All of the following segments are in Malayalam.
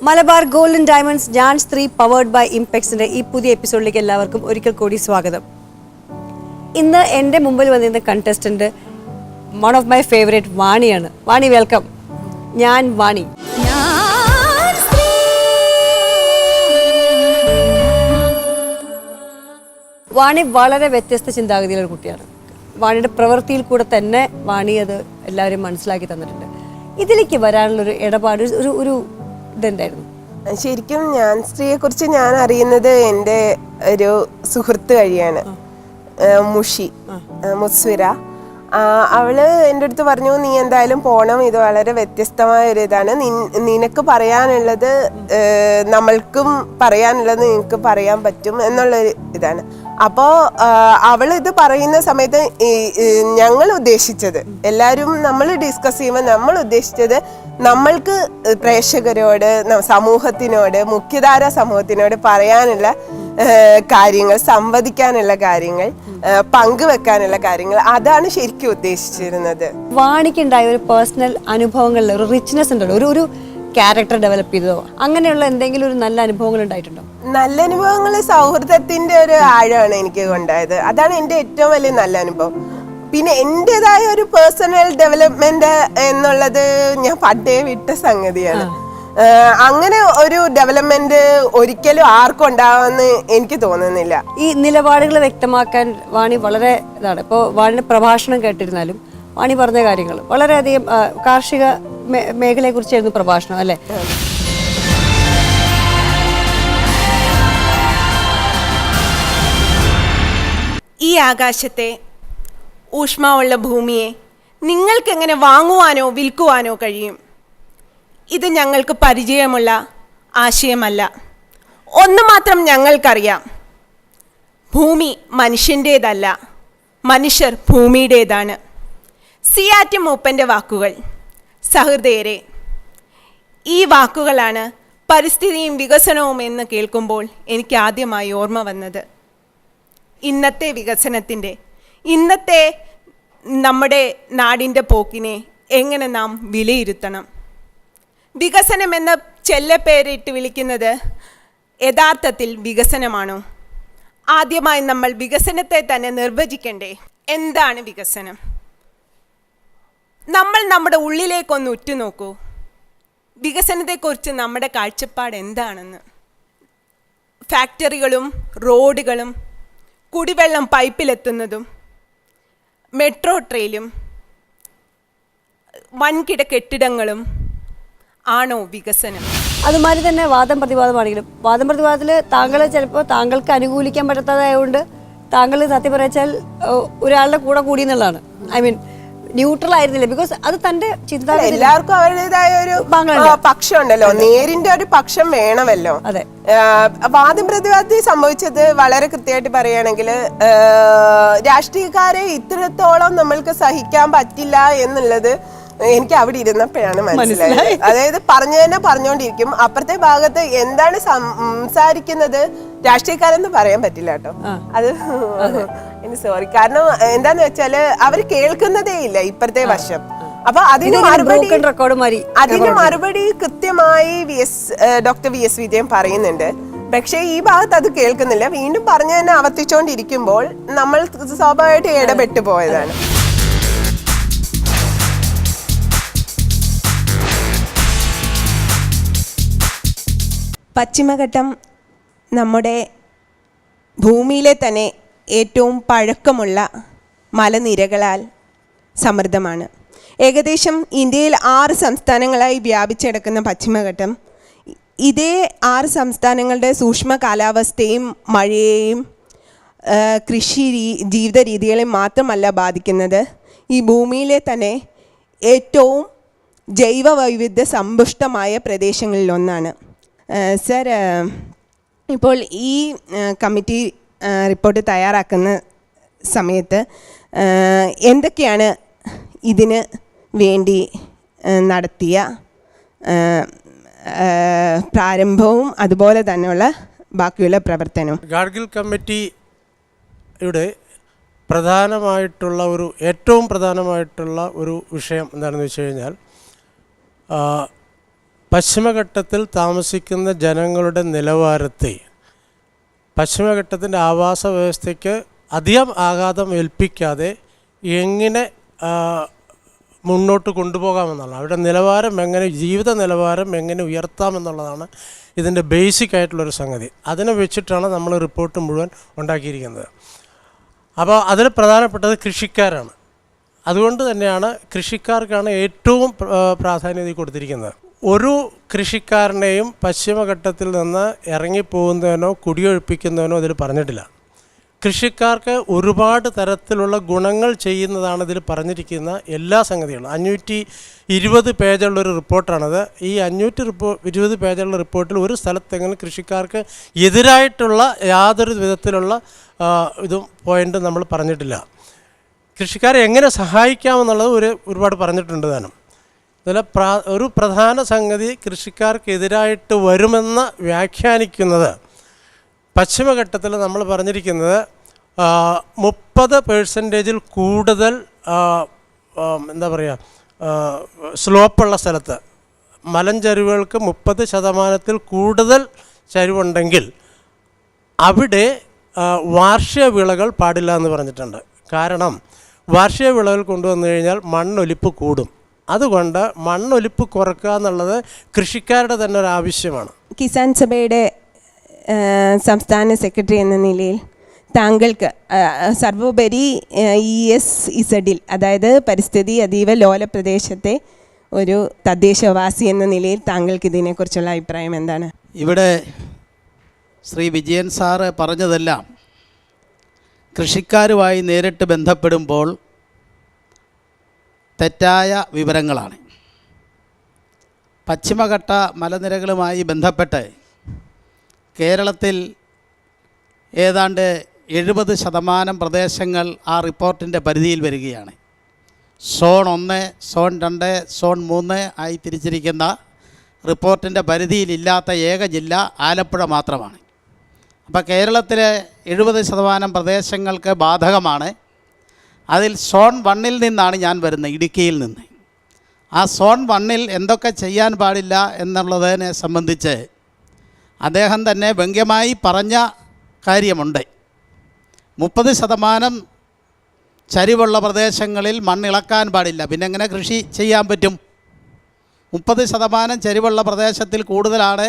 മലബാർ ഗോൾഡൻ ഡയമണ്ട്സ് ജാൻസ് 3 പവേർഡ് ബൈ ഇംപെക്സിന്റെ ഈ പുതിയ എപ്പിസോഡിലേക്ക് എല്ലാവർക്കും ഒരിക്കൽ കൂടി സ്വാഗതം. ഇന്ന് എൻ്റെ മുമ്പിൽ വന്നിരുന്ന contestant one of my favourite വാണിയാണ്. വാണി, വെൽക്കം. ഞാൻ വാണി. വാണി വളരെ വ്യത്യസ്ത ചിന്താഗതിയുള്ള ഒരു കുട്ടിയാണ്. വാണിയുടെ പ്രവൃത്തിയിൽ കൂടെ തന്നെ വാണി അത് എല്ലാവരും മനസ്സിലാക്കി തന്നിട്ടുണ്ട്. ഇതിലേക്ക് വരാനുള്ളൊരു ഇടപാട് ഒരു ഇതെന്തായിരുന്നു? ശരിക്കും ഞാൻ സ്ത്രീയെ കുറിച്ച് ഞാൻ അറിയുന്നത് എൻ്റെ ഒരു സുഹൃത്ത് വഴിയാണ്. മുസ്വിര. അവള് എൻ്റെ അടുത്ത് പറഞ്ഞു, നീ എന്തായാലും പോണം, ഇത് വളരെ വ്യത്യസ്തമായ ഒരു ഇതാണ്, നിനക്ക് പറയാനുള്ളത് നമ്മൾക്കും പറയാനുള്ളത് നിനക്ക് പറയാൻ പറ്റും എന്നുള്ളൊരു ഇതാണ്. അപ്പോൾ അവൾ ഇത് പറയുന്ന സമയത്ത് ഞങ്ങൾ ഉദ്ദേശിച്ചത്, എല്ലാവരും നമ്മൾ ഡിസ്കസ് ചെയ്യുമ്പോൾ നമ്മൾ ഉദ്ദേശിച്ചത്, നമ്മൾക്ക് പ്രേക്ഷകരോട്, സമൂഹത്തിനോട്, മുഖ്യധാര സമൂഹത്തിനോട് പറയാനുള്ള കാര്യങ്ങൾ, സംവദിക്കാനുള്ള കാര്യങ്ങൾ, പങ്കുവെക്കാനുള്ള കാര്യങ്ങൾ, അതാണ് ശരിക്കും ഉദ്ദേശിച്ചിരുന്നത്. വാണിക്കുണ്ടായ ഒരു പേഴ്സണൽ അനുഭവങ്ങളിൽ ഒരു റിച്ച്നെസ് ഉണ്ടല്ലോ, ഒരു ക്യാരക്ടർ ഡെവലപ്പ് ചെയ്തതോ അങ്ങനെയുള്ള എന്തെങ്കിലും ഒരു നല്ല അനുഭവങ്ങൾ ഉണ്ടായിട്ടുണ്ടോ? നല്ല അനുഭവങ്ങൾ സൗഹൃദത്തിന്റെ ഒരു ആഴമാണ് എനിക്ക് ഉണ്ടായത്. അതാണ് എൻ്റെ ഏറ്റവും വലിയ നല്ല അനുഭവം. പിന്നെ എൻ്റെതായ ഒരു പേഴ്സണൽ ഡെവലപ്മെന്റ് എന്നുള്ളത് ഞാൻ പണ്ടേ വിട്ട സംഗതിയാണ്. അങ്ങനെ ഒരു ഡെവലപ്മെന്റ് ഒരിക്കലും ആർക്കും ഉണ്ടാവുമെന്ന് എനിക്ക് തോന്നുന്നില്ല. ഈ നിലപാടുകൾ വ്യക്തമാക്കാൻ വാണി വളരെ ഇതാണ്. ഇപ്പോൾ വാണിയുടെ പ്രഭാഷണം കേട്ടിരുന്നാലും വാണി പറഞ്ഞ കാര്യങ്ങൾ വളരെയധികം കാർഷിക മേഖലയെ കുറിച്ചായിരുന്നു പ്രഭാഷണം, അല്ലേ? ഈ ആകാശത്തെ, ഊഷ്മാവുള്ള ഭൂമിയെ നിങ്ങൾക്കെങ്ങനെ വാങ്ങുവാനോ വിൽക്കുവാനോ കഴിയും? ഇത് ഞങ്ങൾക്ക് പരിചയമുള്ള ആശയമല്ല. ഒന്ന് മാത്രം ഞങ്ങൾക്കറിയാം, ഭൂമി മനുഷ്യൻ്റേതല്ല, മനുഷ്യർ ഭൂമിയുടേതാണ്. സിയാറ്റ് മൂപ്പൻ്റെ വാക്കുകൾ. സഹൃദയരെ, ഈ വാക്കുകളാണ് പരിസ്ഥിതിയും വികസനവും എന്ന് കേൾക്കുമ്പോൾ എനിക്ക് ആദ്യമായി ഓർമ്മ വന്നത്. ഇന്നത്തെ വികസനത്തിൻ്റെ, ഇന്നത്തെ നമ്മുടെ നാടിൻ്റെ പോക്കിനെ എങ്ങനെ നാം വിലയിരുത്തണം? വികസനം എന്ന ചെല്ലപ്പേരിട്ട് വിളിക്കുന്നത് യഥാർത്ഥത്തിൽ വികസനമാണോ? ആദ്യമായി നമ്മൾ വികസനത്തെ തന്നെ നിർവചിക്കണ്ടേ? എന്താണ് വികസനം? നമ്മൾ നമ്മുടെ ഉള്ളിലേക്കൊന്ന് ഉറ്റുനോക്കൂ. വികസനത്തെക്കുറിച്ച് നമ്മുടെ കാഴ്ചപ്പാട് എന്താണെന്ന്. ഫാക്ടറികളും റോഡുകളും കുടിവെള്ളം പൈപ്പിലെത്തുന്നതും മെട്രോ ട്രെയിനും വൻകിട കെട്ടിടങ്ങളും ആണോ വികസനം? അതുമാതിരി തന്നെ വാദം പ്രതിവാദമാണെങ്കിലും വാദം പ്രതിവാദത്തിൽ താങ്കൾ ചിലപ്പോൾ താങ്കൾക്ക് അനുകൂലിക്കാൻ പറ്റാത്തതായതുകൊണ്ട് താങ്കൾ സത്യം പറയാച്ചാൽ ഒരാളുടെ കൂടെ കൂടി എന്നുള്ളതാണ്. ഐ മീൻ ന്യൂട്രൽ ആയിരുന്നില്ല. ബിക്കോസ് അത് തന്റെ ചിന്താഗതി, എല്ലാവർക്കും അവരുടേതായ ഒരു പക്ഷം ഉണ്ടല്ലോ, നേരിന്റെ ഒരു പക്ഷം വേണമല്ലോ. അതെ, വാദം പ്രതിവാദത്തിൽ സംഭവിച്ചത് വളരെ കൃത്യമായിട്ട് പറയുകയാണെങ്കിൽ, രാഷ്ട്രീയക്കാരെ ഇത്രത്തോളം നമ്മൾക്ക് സഹിക്കാൻ പറ്റില്ല എന്നുള്ളത് എനിക്ക് അവിടെ ഇരുന്നപ്പോഴാണ് മനസ്സിലായത്. അതായത് പറഞ്ഞു തന്നെ പറഞ്ഞുകൊണ്ടിരിക്കും, അപ്പുറത്തെ ഭാഗത്ത് എന്താണ് സംസാരിക്കുന്നത് രാഷ്ട്രീയക്കാരെന്ന് പറയാൻ പറ്റില്ല കേട്ടോ. അത് സോറി. കാരണം എന്താന്ന് വെച്ചാല് അവർ കേൾക്കുന്നതേ ഇല്ല ഇപ്പുറത്തെ വശം. അപ്പൊ അതിന് മറുപടി കൃത്യമായി ഡോക്ടർ VS വിജയൻ പറയുന്നുണ്ട്. പക്ഷേ ഈ ഭാഗത്ത് അത് കേൾക്കുന്നില്ല. വീണ്ടും പറഞ്ഞു തന്നെ ആവർത്തിച്ചുകൊണ്ടിരിക്കുമ്പോൾ നമ്മൾ സ്വാഭാവികമായിട്ട് ഇടപെട്ടു പോയതാണ്. പശ്ചിമഘട്ടം നമ്മുടെ ഭൂമിയിലെ തന്നെ ഏറ്റവും പഴക്കമുള്ള മലനിരകളാൽ സമൃദ്ധമാണ്. ഏകദേശം ഇന്ത്യയിൽ 6 സംസ്ഥാനങ്ങളായി വ്യാപിച്ചിടക്കുന്ന പശ്ചിമഘട്ടം ഇതേ 6 സംസ്ഥാനങ്ങളുടെ സൂക്ഷ്മ കാലാവസ്ഥയും മഴയെയും കൃഷി ജീവിത രീതികളെയും മാത്രമല്ല ബാധിക്കുന്നത്, ഈ ഭൂമിയിലെ തന്നെ ഏറ്റവും ജൈവ വൈവിധ്യ സമ്പുഷ്ടമായ പ്രദേശങ്ങളിലൊന്നാണ്. സർ, ഇപ്പോൾ ഈ കമ്മിറ്റി റിപ്പോർട്ട് തയ്യാറാക്കുന്ന സമയത്ത് എന്തൊക്കെയാണ് ഇതിന് വേണ്ടി നടത്തിയ പ്രാരംഭവും അതുപോലെ തന്നെയുള്ള ബാക്കിയുള്ള പ്രവർത്തനവും? ഗാഡ്ഗിൽ കമ്മിറ്റിയുടെ ഏറ്റവും പ്രധാനമായിട്ടുള്ള ഒരു വിഷയം എന്താണെന്ന് വെച്ച് കഴിഞ്ഞാൽ, പശ്ചിമഘട്ടത്തിൽ താമസിക്കുന്ന ജനങ്ങളുടെ നിലവാരത്തെ പശ്ചിമഘട്ടത്തിൻ്റെ ആവാസ വ്യവസ്ഥയ്ക്ക് അധികം ആഘാതം ഏൽപ്പിക്കാതെ എങ്ങനെ മുന്നോട്ട് കൊണ്ടുപോകാമെന്നുള്ളതാണ്. അവരുടെ നിലവാരം എങ്ങനെ, ജീവിത നിലവാരം എങ്ങനെ ഉയർത്താമെന്നുള്ളതാണ് ഇതിൻ്റെ ബേസിക് ആയിട്ടുള്ളൊരു സംഗതി. അതിനെ വെച്ചിട്ടാണ് നമ്മൾ റിപ്പോർട്ട് മുഴുവൻ ഉണ്ടാക്കിയിരിക്കുന്നത്. അപ്പോൾ അതിൽ പ്രധാനപ്പെട്ടത് കൃഷിക്കാരാണ്. അതുകൊണ്ട് തന്നെയാണ് കൃഷിക്കാർക്കാണ് ഏറ്റവും പ്രാധാന്യത കൊടുത്തിരിക്കുന്നത്. ഒരു കൃഷിക്കാരനെയും പശ്ചിമഘട്ടത്തിൽ നിന്ന് ഇറങ്ങിപ്പോകുന്നതിനോ കുടിയൊഴിപ്പിക്കുന്നതിനോ ഇതിൽ പറഞ്ഞിട്ടില്ല. കൃഷിക്കാർക്ക് ഒരുപാട് തരത്തിലുള്ള ഗുണങ്ങൾ ചെയ്യുന്നതാണ് ഇതിൽ പറഞ്ഞിരിക്കുന്ന എല്ലാ സംഗതികളും. 520 പേജുള്ളൊരു റിപ്പോർട്ടാണത്. ഈ 520 പേജുള്ള റിപ്പോർട്ടിൽ ഒരു സ്ഥലത്തെങ്കിലും കൃഷിക്കാർക്ക് എതിരായിട്ടുള്ള യാതൊരു വിധത്തിലുള്ള ഇതും പോയിൻ്റ് നമ്മൾ പറഞ്ഞിട്ടില്ല. കൃഷിക്കാരെ എങ്ങനെ സഹായിക്കാമെന്നുള്ളത് ഒരുപാട് പറഞ്ഞിട്ടുണ്ട് താനും. അതിൽ ഒരു പ്രധാന സംഗതി കൃഷിക്കാർക്കെതിരായിട്ട് വരുമെന്ന് വ്യാഖ്യാനിക്കുന്നത് പശ്ചിമഘട്ടത്തിൽ നമ്മൾ പറഞ്ഞിരിക്കുന്നത് 30% കൂടുതൽ എന്താ പറയുക സ്ലോപ്പുള്ള സ്ഥലത്ത് മലഞ്ചരിവുകൾക്ക് 30% കൂടുതൽ ചരിവുണ്ടെങ്കിൽ അവിടെ വാർഷിക വിളകൾ പാടില്ല എന്ന് പറഞ്ഞിട്ടുണ്ട്. കാരണം വാർഷിക വിളകൾ കൊണ്ടുവന്നു കഴിഞ്ഞാൽ മണ്ണൊലിപ്പ് കൂടും. അതുകൊണ്ട് മണ്ണൊലിപ്പ് കുറക്കുക എന്നുള്ളത് കൃഷിക്കാരുടെ തന്നെ ഒരു ആവശ്യമാണ്. കിസാൻ സഭയുടെ സംസ്ഥാന സെക്രട്ടറി എന്ന നിലയിൽ താങ്കൾക്ക് സർവോപരി ESZ അതായത് പരിസ്ഥിതി അതീവ ലോല പ്രദേശത്തെ ഒരു തദ്ദേശവാസി എന്ന നിലയിൽ താങ്കൾക്ക് ഇതിനെക്കുറിച്ചുള്ള അഭിപ്രായം എന്താണ്? ഇവിടെ ശ്രീ വിജയൻ സാറ് പറഞ്ഞതെല്ലാം കൃഷിക്കാരുമായി നേരിട്ട് ബന്ധപ്പെടുമ്പോൾ തെറ്റായ വിവരങ്ങളാണ്. പശ്ചിമഘട്ട മലനിരകളുമായി ബന്ധപ്പെട്ട് കേരളത്തിൽ ഏതാണ്ട് 70% പ്രദേശങ്ങൾ ആ റിപ്പോർട്ടിൻ്റെ പരിധിയിൽ വരികയാണ്. സോൺ 1, സോൺ 2, സോൺ 3 ആയി തിരിച്ചിരിക്കുന്ന റിപ്പോർട്ടിൻ്റെ പരിധിയിലില്ലാത്ത ഏക ജില്ല ആലപ്പുഴ മാത്രമാണ്. അപ്പോൾ കേരളത്തിലെ 70% പ്രദേശങ്ങൾക്ക് ബാധകമാണ്. അതിൽ സോൺ 1-ൽ നിന്നാണ് ഞാൻ വരുന്നത്, ഇടുക്കിയിൽ നിന്ന്. ആ സോൺ 1-ൽ എന്തൊക്കെ ചെയ്യാൻ പാടില്ല എന്നുള്ളതിനെ സംബന്ധിച്ച് അദ്ദേഹം തന്നെ വ്യംഗ്യമായി പറഞ്ഞ കാര്യമുണ്ട്. 30% ചരിവുള്ള പ്രദേശങ്ങളിൽ മണ്ണിളക്കാൻ പാടില്ല. പിന്നെ എങ്ങനെ കൃഷി ചെയ്യാൻ പറ്റും? 30% ചരിവുള്ള പ്രദേശത്തിൽ കൂടുതലാണ്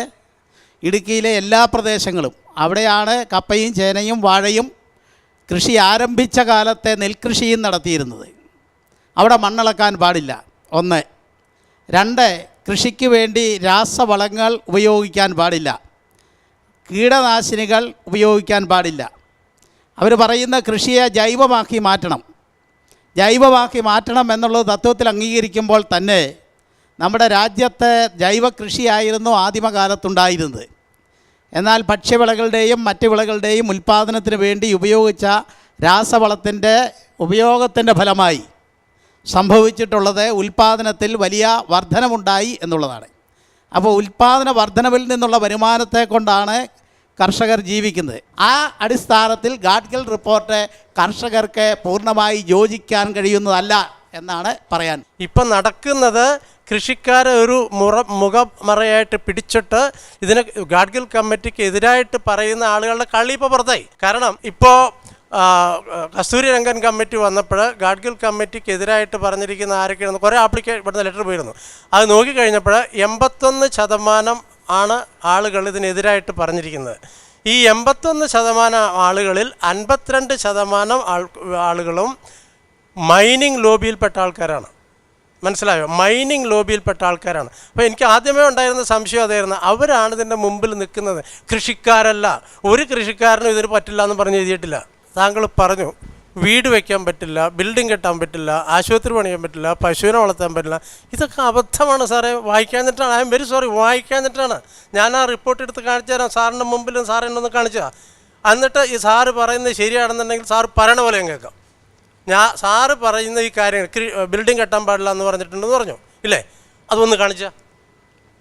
ഇടുക്കിയിലെ എല്ലാ പ്രദേശങ്ങളും. അവിടെയാണ് കപ്പയും ചേനയും വാഴയും കൃഷി ആരംഭിച്ച കാലത്തെ നെൽകൃഷിയും നടത്തിയിരുന്നത്. അവിടെ മണ്ണിളക്കാൻ പാടില്ല. 1. 2, കൃഷിക്ക് വേണ്ടി രാസവളങ്ങൾ ഉപയോഗിക്കാൻ പാടില്ല, കീടനാശിനികൾ ഉപയോഗിക്കാൻ പാടില്ല. അവർ പറയുന്ന കൃഷിയെ ജൈവമാക്കി മാറ്റണം. ജൈവമാക്കി മാറ്റണം എന്നുള്ളത് തത്വത്തിൽ അംഗീകരിക്കുമ്പോൾ തന്നെ നമ്മുടെ രാജ്യത്തെ ജൈവ കൃഷിയായിരുന്നു ആദിമകാലത്തുണ്ടായിരുന്നത്. എന്നാൽ ഭക്ഷ്യവിളകളുടെയും മറ്റ് വിളകളുടെയും ഉൽപ്പാദനത്തിന് വേണ്ടി ഉപയോഗിച്ച രാസവളത്തിൻ്റെ ഉപയോഗത്തിൻ്റെ ഫലമായി സംഭവിച്ചിട്ടുള്ളത് ഉൽപ്പാദനത്തിൽ വലിയ വർധനമുണ്ടായി എന്നുള്ളതാണ്. അപ്പോൾ ഉൽപ്പാദന വർധനവിൽ നിന്നുള്ള വരുമാനത്തെ കൊണ്ടാണ് കർഷകർ ജീവിക്കുന്നത്. ആ അടിസ്ഥാനത്തിൽ ഗാഡ്ഗിൽ റിപ്പോർട്ട് കർഷകർക്ക് പൂർണ്ണമായി യോജിക്കാൻ കഴിയുന്നതല്ല എന്നാണ് പറയാൻ. ഇപ്പം നടക്കുന്നത് കൃഷിക്കാരെ ഒരു മുഖമറയായിട്ട് പിടിച്ചിട്ട് ഇതിനെ ഗാഡ്ഗിൽ കമ്മിറ്റിക്ക് എതിരായിട്ട് പറയുന്ന ആളുകളുടെ കളി ഇപ്പോൾ പുറത്തായി. കാരണം ഇപ്പോൾ കസ്തൂരി രംഗൻ കമ്മിറ്റി വന്നപ്പോൾ ഗാഡ്ഗിൽ കമ്മിറ്റിക്ക് എതിരായിട്ട് പറഞ്ഞിരിക്കുന്ന ആരൊക്കെയാണെന്ന് കുറേ ഇവിടുന്ന് ലെറ്റർ പോയിരുന്നു. അത് നോക്കിക്കഴിഞ്ഞപ്പോൾ 81% ആണ് ആളുകൾ ഇതിനെതിരായിട്ട് പറഞ്ഞിരിക്കുന്നത്. ഈ 81% ആളുകളിൽ 52% ആളുകളും മൈനിങ് ലോബിയിൽപ്പെട്ട ആൾക്കാരാണ്. മനസ്സിലായോ? മൈനിങ് ലോബിയിൽപ്പെട്ട ആൾക്കാരാണ്. അപ്പോൾ എനിക്ക് ആദ്യമേ ഉണ്ടായിരുന്ന സംശയം അതായിരുന്നു, അവരാണ് ഇതിൻ്റെ മുമ്പിൽ നിൽക്കുന്നത്, കൃഷിക്കാരല്ല. ഒരു കൃഷിക്കാരനും ഇതിന് പറ്റില്ല എന്ന് പറഞ്ഞ് എഴുതിയിട്ടില്ല. താങ്കൾ പറഞ്ഞു വീട് വയ്ക്കാൻ പറ്റില്ല, ബിൽഡിംഗ് കെട്ടാൻ പറ്റില്ല, ആശുപത്രി പണിയാൻ പറ്റില്ല, പശുവിനെ വളർത്താൻ പറ്റില്ല. ഇതൊക്കെ അബദ്ധമാണ് സാറേ. വായിക്കാഞ്ഞിട്ടാണ്. ഐ എം വെരി സോറി, വായിക്കാഞ്ഞിട്ടാണ്. ഞാൻ ആ റിപ്പോർട്ട് എടുത്ത് കാണിച്ചു തരാം സാറിൻ്റെ മുമ്പിലും. സാർ എന്നൊന്ന് കാണിച്ചാൽ എന്നിട്ട് ഈ സാറ് പറയുന്നത് ശരിയാണെന്നുണ്ടെങ്കിൽ സാറ് പറയണ പോലെ ഞാൻ കേൾക്കാം. സാറ് പറയുന്ന ഈ കാര്യങ്ങൾ ബിൽഡിംഗ് കെട്ടാൻ പാടില്ല എന്ന് പറഞ്ഞിട്ടുണ്ടെന്ന് പറഞ്ഞു ഇല്ലേ? അതൊന്ന് കാണിച്ചാൽ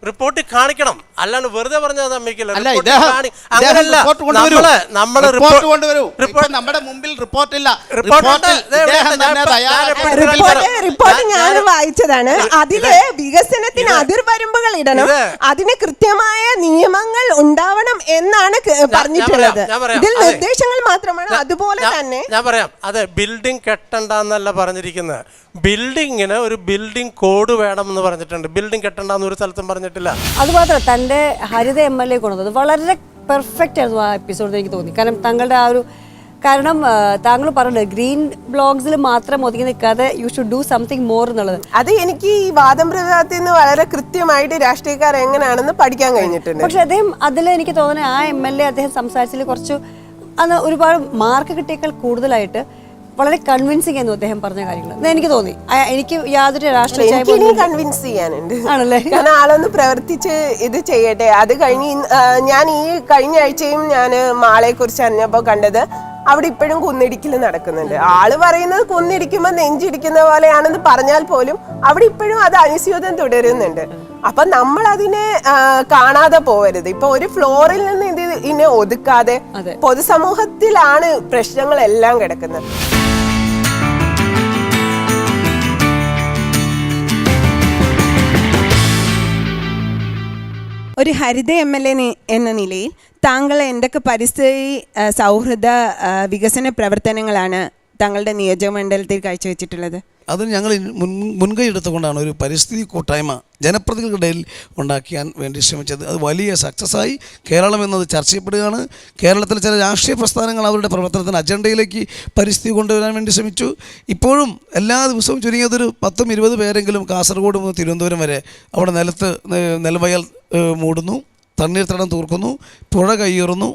റിപ്പോർട്ടിൽ കാണിക്കണം. അല്ലാണ്ട് വെറുതെ പറഞ്ഞാൽ സമ്മതിക്കില്ല. അല്ല, റിപ്പോർട്ട് ഇദ്ദേഹം കാണി- അങ്ങനെയല്ല. റിപ്പോർട്ട് കൊണ്ടുവരൂ. നമ്മള് റിപ്പോർട്ട് കൊണ്ടുവരൂ. ഇപ്പോൾ നമ്മുടെ മുമ്പിൽ റിപ്പോർട്ടില്ല. റിപ്പോർട്ടിൽ ഇദ്ദേഹം തന്നെ റിപ്പോർട്ട് ഞാൻ വായിച്ചതാണ്. അതില് വികസനത്തിന് അതിർവരമ്പുകൾ ഇടണം, അതിന് കൃത്യമായ നിയമങ്ങൾ ഉണ്ടാവണം എന്നാണ് പറഞ്ഞിട്ടുള്ളത്. ഇതിൽ നിർദ്ദേശങ്ങൾ മാത്രമാണ്. അതുപോലെ തന്നെ ഞാൻ പറയാം, അതെ, ബിൽഡിംഗ് കെട്ടണ്ടെന്നല്ല പറഞ്ഞിരിക്കുന്നത്, ബിൽഡിങ്ങിന് ഒരു ബിൽഡിംഗ് കോഡ് വേണം എന്ന് പറഞ്ഞിട്ടുണ്ട്. ബിൽഡിംഗ് കെട്ടണ്ടെന്ന് ഒരു സ്ഥലത്തും പറഞ്ഞിട്ടില്ല. അതുമാത്രം തൻ്റെ ഹരിത MLA കൊണ്ടുവന്നത് വളരെ പെർഫെക്റ്റ് ആയിരുന്നു ആ എപ്പിസോഡിൽ എനിക്ക് തോന്നി. കാരണം താങ്കളുടെ ആ ഒരു താങ്കൾ പറഞ്ഞത് ഗ്രീൻ ബ്ലോഗ്സിൽ മാത്രം ഒതുങ്ങി നിൽക്കാതെ you should do something more എന്നുള്ളത്. അത് എനിക്ക് ഈ വാദം പ്രതിവാദത്തിൽ നിന്ന് വളരെ കൃത്യമായിട്ട് രാഷ്ട്രീയക്കാർ എങ്ങനെയാണെന്ന് പഠിക്കാൻ കഴിഞ്ഞിട്ടുണ്ട്. പക്ഷെ അദ്ദേഹം അതിൽ എനിക്ക് തോന്നുന്നത് ആ MLA അദ്ദേഹം സംസാരിച്ചതിൽ കുറച്ച് അന്ന് ഒരുപാട് മാർക്ക് കിട്ടിയേക്കാൾ കൂടുതലായിട്ട് വളരെ കൺവിൻസിംഗ് ആയിരുന്നു അദ്ദേഹം പറഞ്ഞ കാര്യങ്ങൾ എനിക്ക് തോന്നി. എനിക്ക് യാതൊരു രാഷ്ട്രീയ കൺവിൻസ് ചെയ്യാനുണ്ട് ആണല്ലേ? കാരണം ആളൊന്ന് പ്രവർത്തിച്ച് ഇത് ചെയ്യട്ടെ. അത് കഴിഞ്ഞ് ഞാൻ ഈ കഴിഞ്ഞ ആഴ്ചയും ഞാൻ മാളയെ കുറിച്ച് അറിഞ്ഞപ്പോൾ കണ്ടത് അവിടെ ഇപ്പോഴും കുന്നിടിക്കൽ നടക്കുന്നുണ്ട്. ആള് പറയുന്നത് കുന്നിടിക്കുമ്പോൾ നെഞ്ചിടിക്കുന്ന പോലെയാണെന്ന് പറഞ്ഞാൽ പോലും അവിടെ ഇപ്പോഴും അത് അനുസ്യൂതം തുടരുന്നുണ്ട്. അപ്പൊ നമ്മൾ അതിനെ കാണാതെ പോവരുത്. ഇപ്പൊ ഒരു ഫ്ലോറിൽ നിന്ന് ഇതിനെ ഒതുക്കാതെ പൊതുസമൂഹത്തിലാണ് പ്രശ്നങ്ങളെല്ലാം കിടക്കുന്നത്. ഒരു ഹരിത MLA എന്ന നിലയിൽ താങ്കൾ എന്തൊക്കെ പരിസ്ഥിതി സൗഹൃദ വികസന പ്രവർത്തനങ്ങളാണ് താങ്കളുടെ നിയോജകമണ്ഡലത്തിൽ കാഴ്ചവെച്ചിട്ടുള്ളത്? അത് ഞങ്ങൾ മുൻകൈ എടുത്തുകൊണ്ടാണ് ഒരു പരിസ്ഥിതി കൂട്ടായ്മ ജനപ്രതിനിധികളുടെ ഉണ്ടാക്കാൻ വേണ്ടി ശ്രമിച്ചത്. അത് വലിയ സക്സസ്സായി. കേരളം എന്നത് ചർച്ച ചെയ്യപ്പെടുകയാണ്. കേരളത്തിലെ ചില രാഷ്ട്രീയ പ്രസ്ഥാനങ്ങൾ അവരുടെ പ്രവർത്തനത്തിന് അജണ്ടയിലേക്ക് പരിസ്ഥിതി കൊണ്ടുവരാൻ വേണ്ടി ശ്രമിച്ചു. ഇപ്പോഴും എല്ലാ ദിവസവും ചുരുങ്ങിയതൊരു 10-20 പേരെങ്കിലും കാസർഗോഡ് മുതൽ തിരുവനന്തപുരം വരെ അവിടെ നെൽവയൽ മൂടുന്നു, തണ്ണീർത്തടം തൂർക്കുന്നു, പുഴ കയ്യേറുന്നു.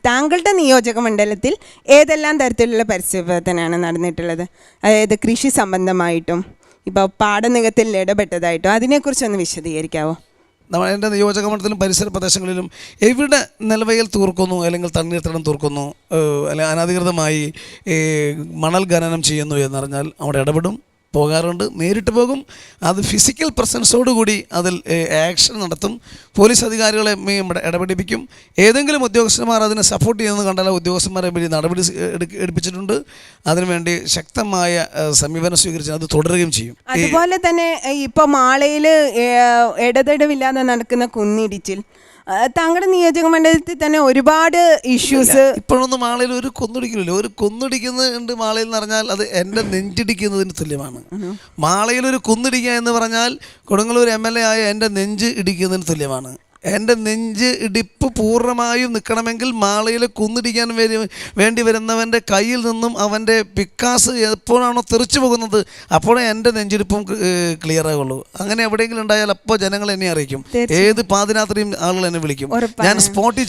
താങ്കളുടെ നിയോജക മണ്ഡലത്തിൽ ഏതെല്ലാം തരത്തിലുള്ള പരിസ്ഥിതി പ്രവർത്തനമാണ് നടന്നിട്ടുള്ളത്? അതായത് കൃഷി സംബന്ധമായിട്ടും ഇപ്പോൾ പാടനികത്തിൽ ഇടപെട്ടതായിട്ടോ അതിനെക്കുറിച്ചൊന്ന് വിശദീകരിക്കാവോ? എൻ്റെ നിയോജക മണ്ഡലത്തിലും പരിസര പ്രദേശങ്ങളിലും എവിടെ നെൽവയൽ തൂർക്കുന്നു അല്ലെങ്കിൽ തണ്ണീർത്തടം തൂർക്കുന്നു അല്ലെങ്കിൽ അനധികൃതമായി മണൽ ഖനനം ചെയ്യുന്നു എന്നറിഞ്ഞാൽ അവിടെ ഇടപെടും, പോകാറുണ്ട്, നേരിട്ട് പോകും. അത് ഫിസിക്കൽ പ്രസൻസോടുകൂടി അതിൽ ആക്ഷൻ നടത്തും. പോലീസ് അധികാരികളെ ഇടപെടിപ്പിക്കും. ഏതെങ്കിലും ഉദ്യോഗസ്ഥന്മാർ അതിനെ സപ്പോർട്ട് ചെയ്യുന്നത് കണ്ടാൽ ഉദ്യോഗസ്ഥന്മാരെ വേണ്ടി നടപടി എടുപ്പിച്ചിട്ടുണ്ട്. അതിനുവേണ്ടി ശക്തമായ സമീപനം സ്വീകരിച്ച് അത് തുടരുകയും ചെയ്യും. അതുപോലെ തന്നെ ഇപ്പോൾ മാളയിൽ ഇടതടവില്ലാതെ നടക്കുന്ന കുന്നിടിച്ചിൽ താങ്കളുടെ നിയോജക മണ്ഡലത്തിൽ തന്നെ ഒരുപാട് ഇഷ്യൂസ്. ഇപ്പോഴൊന്നും മാളയിൽ ഒരു കൊന്നിടിക്കുന്നില്ല. ഒരു കൊന്നിടിക്കുന്നുണ്ട് മാളയിൽ എന്ന് പറഞ്ഞാൽ അത് എൻ്റെ നെഞ്ചിടിക്കുന്നതിന് തുല്യമാണ്. മാളയിൽ ഒരു കുന്നിടിക്കുക എന്ന് പറഞ്ഞാൽ കൊടുങ്ങല്ലൂർ MLA ആയ എൻ്റെ നെഞ്ച് ഇടിക്കുന്നതിന് തുല്യമാണ്. എൻ്റെ നെഞ്ച് ഇടിപ്പ് പൂർണ്ണമായും നിൽക്കണമെങ്കിൽ മാളയിൽ കുന്നിടിക്കാൻ വേണ്ടി വരുന്നവൻ്റെ കയ്യിൽ നിന്നും അവൻ്റെ പിക്കാസ് എപ്പോഴാണോ തെറിച്ചു പോകുന്നത് അപ്പോഴേ എൻ്റെ നെഞ്ചിടിപ്പും ക്ലിയർ ആകുള്ളൂ. അങ്ങനെ എവിടെയെങ്കിലും ഉണ്ടായാൽ അപ്പോൾ ജനങ്ങൾ എന്നെ അറിയിക്കും. ഏത് പാതിരാത്രിയും ആളുകൾ എന്നെ വിളിക്കും. ഞാൻ സ്പോട്ടിൽ